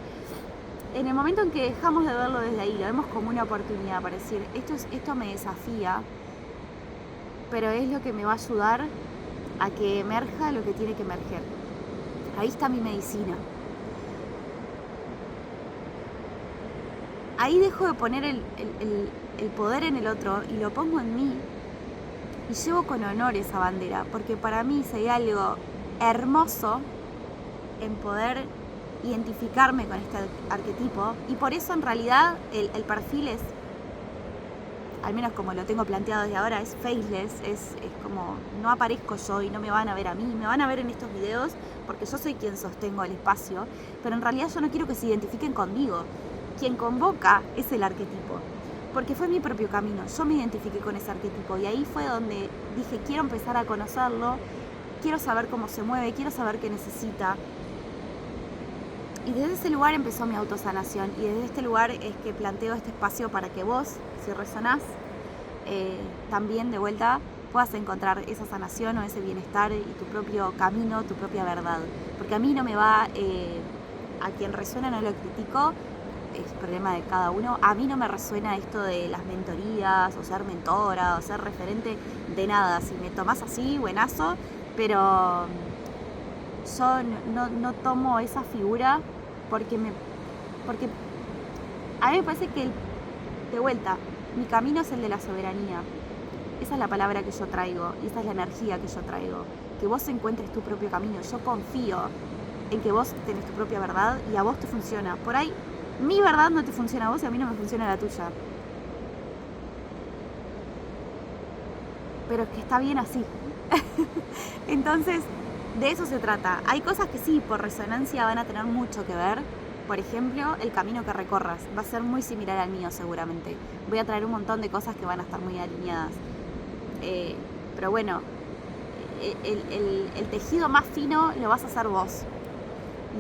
en el momento en que dejamos de verlo desde ahí, lo vemos como una oportunidad para decir, esto me desafía, pero es lo que me va a ayudar a que emerja lo que tiene que emerger. Ahí está mi medicina. Ahí dejo de poner el poder en el otro y lo pongo en mí y llevo con honor esa bandera, porque para mí sería algo hermoso en poder identificarme con este arquetipo, y por eso en realidad el perfil es, al menos como lo tengo planteado desde ahora, es faceless, es como no aparezco yo y no me van a ver a mí, me van a ver en estos videos porque yo soy quien sostengo el espacio, pero en realidad yo no quiero que se identifiquen conmigo. Quien convoca es el arquetipo, porque fue mi propio camino, yo me identifiqué con ese arquetipo y ahí fue donde dije, quiero empezar a conocerlo, quiero saber cómo se mueve, quiero saber qué necesita. Y desde ese lugar empezó mi autosanación, y desde este lugar es que planteo este espacio para que vos, si resonás, también de vuelta puedas encontrar esa sanación o ese bienestar y tu propio camino, tu propia verdad. Porque a mí no me va, a quien resuena no lo critico, es problema de cada uno. A mí no me resuena esto de las mentorías, o ser mentora, o ser referente de nada. Si me tomás así, buenazo, pero yo no tomo esa figura porque a mí me parece que, de vuelta, mi camino es el de la soberanía. Esa es la palabra que yo traigo y esa es la energía que yo traigo. Que vos encuentres tu propio camino. Yo confío en que vos tenés tu propia verdad y a vos te funciona. Por ahí, mi verdad no te funciona a vos y a mí no me funciona la tuya. Pero es que está bien así. Entonces, de eso se trata. Hay cosas que sí, por resonancia van a tener mucho que ver. Por ejemplo, el camino que recorras va a ser muy similar al mío seguramente. Voy a traer un montón de cosas que van a estar muy alineadas. Pero bueno, el tejido más fino lo vas a hacer vos.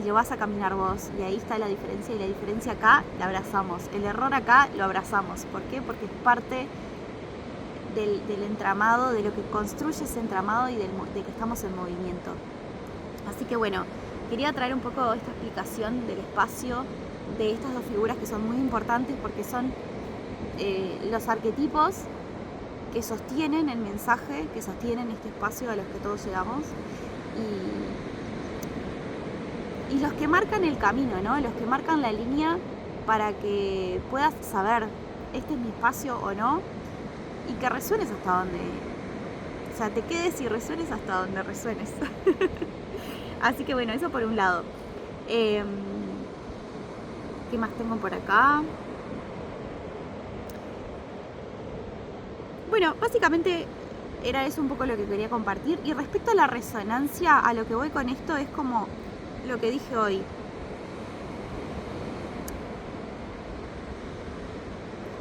Y lo vas a caminar vos. Y ahí está la diferencia. Y la diferencia acá la abrazamos. El error acá lo abrazamos. ¿Por qué? Porque es parte del entramado, de lo que construye ese entramado y de que estamos en movimiento. Así que bueno, quería traer un poco esta explicación del espacio de estas dos figuras que son muy importantes porque son los arquetipos que sostienen el mensaje, que sostienen este espacio a los que todos llegamos y los que marcan el camino, ¿no? Los que marcan la línea para que puedas saber este es mi espacio o no, y que resuenes hasta donde, o sea, te quedes y resuenes hasta donde resuenes. Así que bueno, eso por un lado. ¿Qué más tengo por acá? Bueno, básicamente era eso un poco lo que quería compartir. Y respecto a la resonancia, a lo que voy con esto es como lo que dije hoy.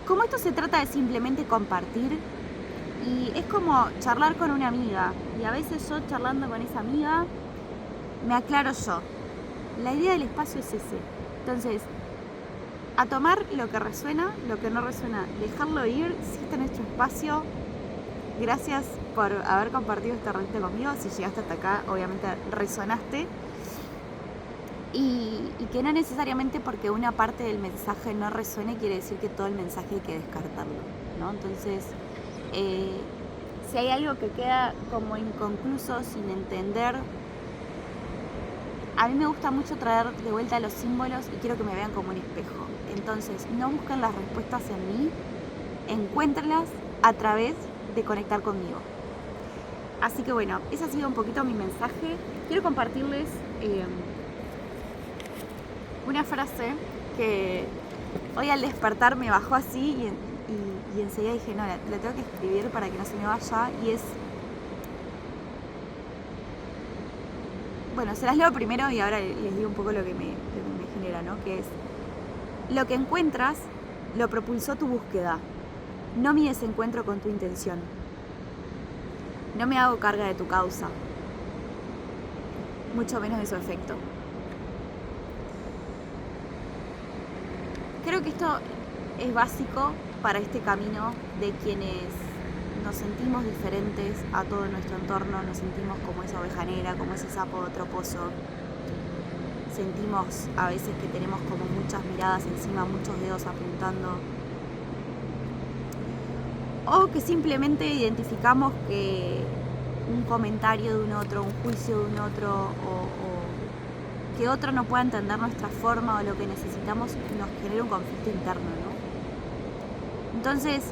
Como esto se trata de simplemente compartir, y es como charlar con una amiga, y a veces yo charlando con esa amiga me aclaro yo. La idea del espacio es ese. Entonces, a tomar lo que resuena, lo que no resuena, dejarlo ir. Si está en nuestro espacio, gracias por haber compartido este ratito conmigo. Si llegaste hasta acá, obviamente resonaste. Y que no necesariamente porque una parte del mensaje no resuene quiere decir que todo el mensaje hay que descartarlo, ¿no? Entonces, si hay algo que queda como inconcluso, sin entender, a mí me gusta mucho traer de vuelta los símbolos y quiero que me vean como un espejo. Entonces, no busquen las respuestas en mí, encuéntrenlas a través de conectar conmigo. Así que bueno, ese ha sido un poquito mi mensaje. Quiero compartirles una frase que hoy al despertar me bajó así y enseguida dije, no, la tengo que escribir para que no se me vaya, y es, bueno, se las leo primero y ahora les digo un poco lo que me genera, ¿no? Que es, lo que encuentras lo propulsó tu búsqueda, No mi desencuentro con tu intención. No me hago carga de tu causa, mucho menos de su efecto. Creo que esto es básico para este camino de quienes nos sentimos diferentes a todo nuestro entorno, nos sentimos como esa oveja negra, como ese sapo de otro pozo. Sentimos a veces que tenemos como muchas miradas encima, muchos dedos apuntando. O que simplemente identificamos que un comentario de un otro, un juicio de un otro, o que otro no pueda entender nuestra forma o lo que necesitamos nos genera un conflicto interno, ¿no? Entonces,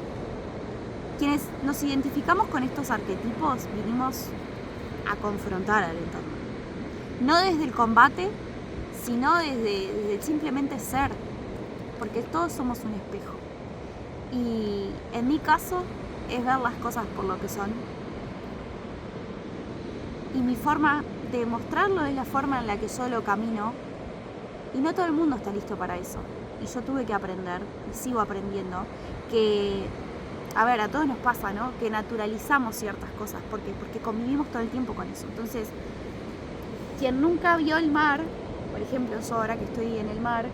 quienes nos identificamos con estos arquetipos vinimos a confrontar al entorno. No desde el combate, sino desde simplemente ser, porque todos somos un espejo. Y en mi caso es ver las cosas por lo que son. Y mi forma de mostrarlo es la forma en la que yo lo camino. Y no todo el mundo está listo para eso. Y yo tuve que aprender, y sigo aprendiendo, que, a ver, a todos nos pasa, ¿no? Que naturalizamos ciertas cosas. ¿Por qué? Porque convivimos todo el tiempo con eso. Entonces, quien nunca vio el mar, por ejemplo, yo ahora que estoy en el mar,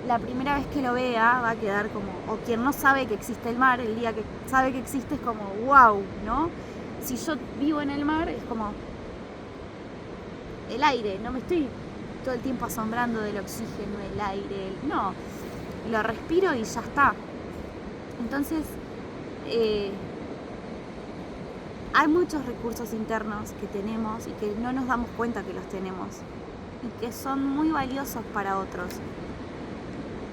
la primera vez que lo vea va a quedar como, o quien no sabe que existe el mar, el día que sabe que existe es como, wow, ¿no? Si yo vivo en el mar es como el aire, no me estoy todo el tiempo asombrando del oxígeno, el aire, no, lo respiro y ya está. Entonces, hay muchos recursos internos que tenemos y que no nos damos cuenta que los tenemos y que son muy valiosos para otros.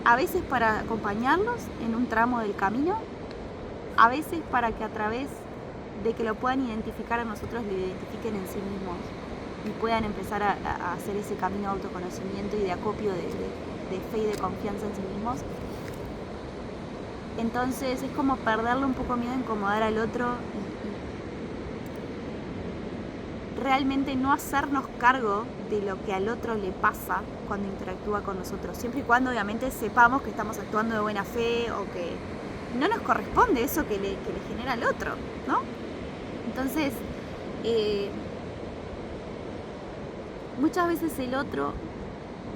A veces para acompañarlos en un tramo del camino, a veces para que a través de que lo puedan identificar a nosotros, lo identifiquen en sí mismos y puedan empezar a hacer ese camino de autoconocimiento y de acopio de fe y de confianza en sí mismos. Entonces es como perderle un poco miedo a incomodar al otro y realmente no hacernos cargo de lo que al otro le pasa cuando interactúa con nosotros, siempre y cuando obviamente sepamos que estamos actuando de buena fe o que no nos corresponde eso que le genera al otro, ¿no? Entonces, muchas veces el otro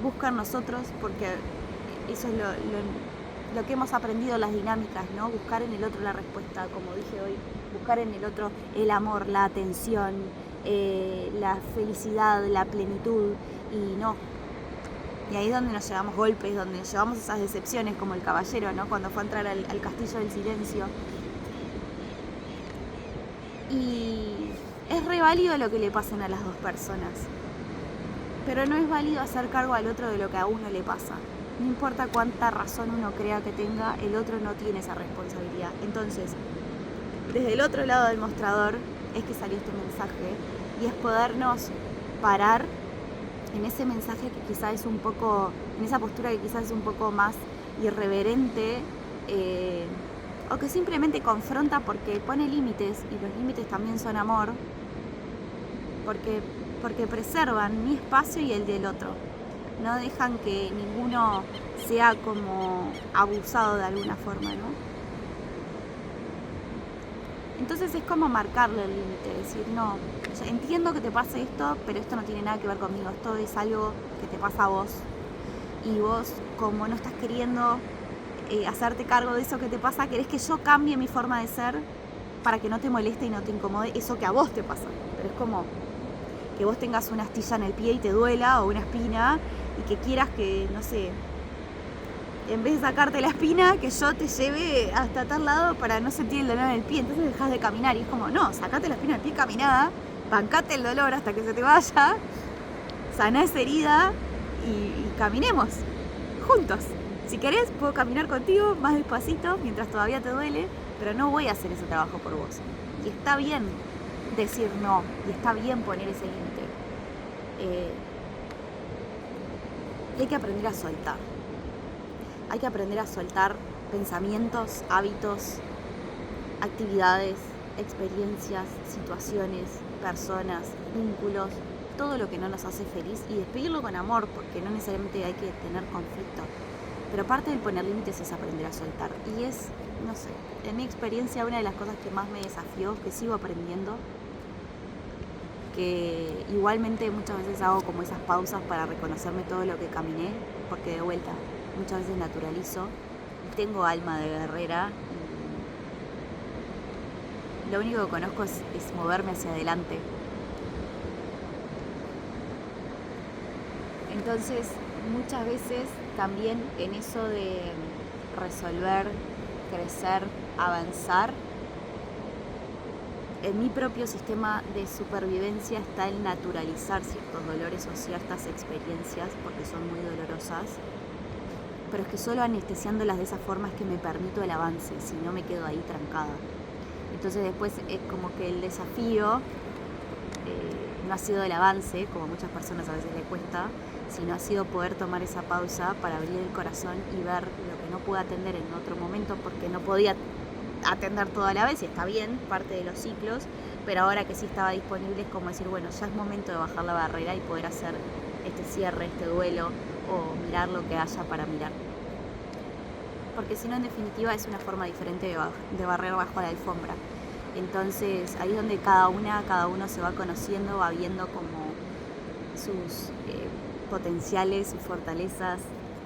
busca en nosotros, porque eso es lo que hemos aprendido en las dinámicas, ¿no? Buscar en el otro la respuesta, como dije hoy, buscar en el otro el amor, la atención, la felicidad, la plenitud, y no. Y ahí es donde nos llevamos golpes, donde nos llevamos esas decepciones, como el caballero, ¿no? Cuando fue a entrar al castillo del silencio. Y es re válido lo que le pasen a las dos personas, pero no es válido hacer cargo al otro de lo que a uno le pasa. No importa cuánta razón uno crea que tenga, el otro no tiene esa responsabilidad. Entonces, desde el otro lado del mostrador es que salió este mensaje, y es podernos parar en ese mensaje que quizás es un poco, en esa postura que quizás es un poco más irreverente, o que simplemente confronta porque pone límites, y los límites también son amor, porque preservan mi espacio y el del otro. No dejan que ninguno sea como abusado de alguna forma, ¿no? Entonces es como marcarle el límite, decir, no, entiendo que te pase esto, pero esto no tiene nada que ver conmigo, esto es algo que te pasa a vos. Y vos, como no estás queriendo hacerte cargo de eso que te pasa, querés que yo cambie mi forma de ser para que no te moleste y no te incomode eso que a vos te pasa. Pero es como que vos tengas una astilla en el pie y te duela, o una espina, y que quieras que, no sé, en vez de sacarte la espina, que yo te lleve hasta tal lado para no sentir el dolor en el pie. Entonces dejás de caminar y es como, no, sacate la espina del pie, caminá, bancate el dolor hasta que se te vaya, saná esa herida y caminemos juntos. Si querés, puedo caminar contigo más despacito mientras todavía te duele, pero no voy a hacer ese trabajo por vos. Y está bien decir no, y está bien poner ese límite. Y hay que aprender a soltar. Hay que aprender a soltar pensamientos, hábitos, actividades, experiencias, situaciones, personas, vínculos, todo lo que no nos hace feliz, y despedirlo con amor, porque no necesariamente hay que tener conflicto. Pero parte del poner límites es aprender a soltar, y es no sé, en mi experiencia una de las cosas que más me desafió, que sigo aprendiendo, que igualmente muchas veces hago como esas pausas para reconocerme todo lo que caminé, porque de vuelta muchas veces naturalizo, tengo alma de guerrera y lo único que conozco es moverme hacia adelante. Entonces muchas veces también en eso de resolver, crecer, avanzar, en mi propio sistema de supervivencia está el naturalizar ciertos dolores o ciertas experiencias, porque son muy dolorosas, pero es que solo anestesiándolas de esa forma es que me permito el avance, si no me quedo ahí trancada. Entonces después es como que el desafío no ha sido el avance, como a muchas personas a veces les cuesta, sino ha sido poder tomar esa pausa para abrir el corazón y ver lo que no pude atender en otro momento porque no podía atender todo a la vez, y está bien, parte de los ciclos, pero ahora que sí estaba disponible es como decir, bueno, ya es momento de bajar la barrera y poder hacer este cierre, este duelo o mirar lo que haya para mirar. Porque si no, en definitiva, es una forma diferente de barrer bajo la alfombra. Entonces ahí es donde cada uno se va conociendo, va viendo como sus potenciales, sus fortalezas,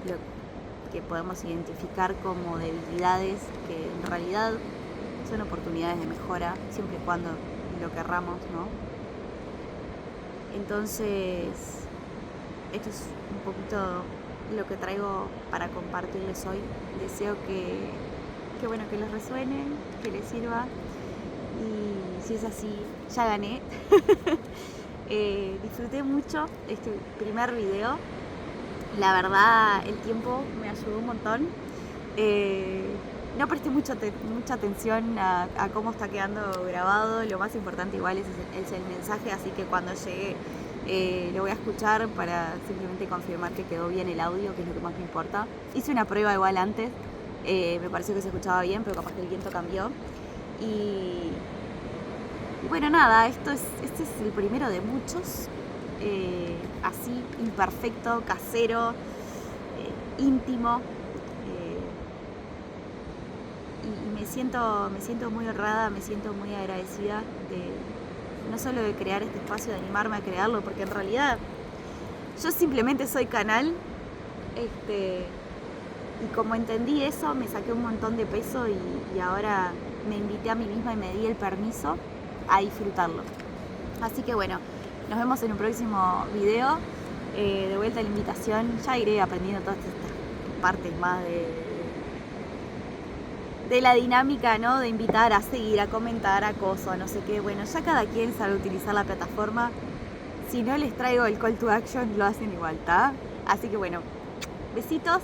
lo que podemos identificar como debilidades, que en realidad son oportunidades de mejora, siempre y cuando lo querramos, ¿no? Entonces, esto es un poquito lo que traigo para compartirles hoy. Deseo que les resuene, que les sirva. Y si es así, ya gané. Disfruté mucho este primer video. La verdad, el tiempo me ayudó un montón. No presté mucha atención a cómo está quedando grabado. Lo más importante igual es el mensaje, así que cuando llegue lo voy a escuchar para simplemente confirmar que quedó bien el audio, que es lo que más me importa. Hice una prueba igual antes, me pareció que se escuchaba bien, pero capaz que el viento cambió. Y bueno, nada, este es el primero de muchos, así, imperfecto, casero, íntimo, y me siento muy honrada, me siento muy agradecida no solo de crear este espacio, de animarme a crearlo, porque en realidad yo simplemente soy canal, y como entendí eso, me saqué un montón de peso y ahora me invité a mí misma y me di el permiso a disfrutarlo. Así que bueno, nos vemos en un próximo video. De vuelta a la invitación, ya iré aprendiendo todas estas partes más de la dinámica, ¿no? De invitar a seguir, a comentar, a cosas, no sé qué. Bueno, ya cada quien sabe utilizar la plataforma. Si no les traigo el call to action, lo hacen igual, ¿tá? Así que bueno, besitos.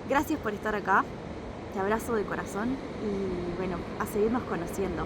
Gracias por estar acá. Te abrazo de corazón y bueno, a seguirnos conociendo.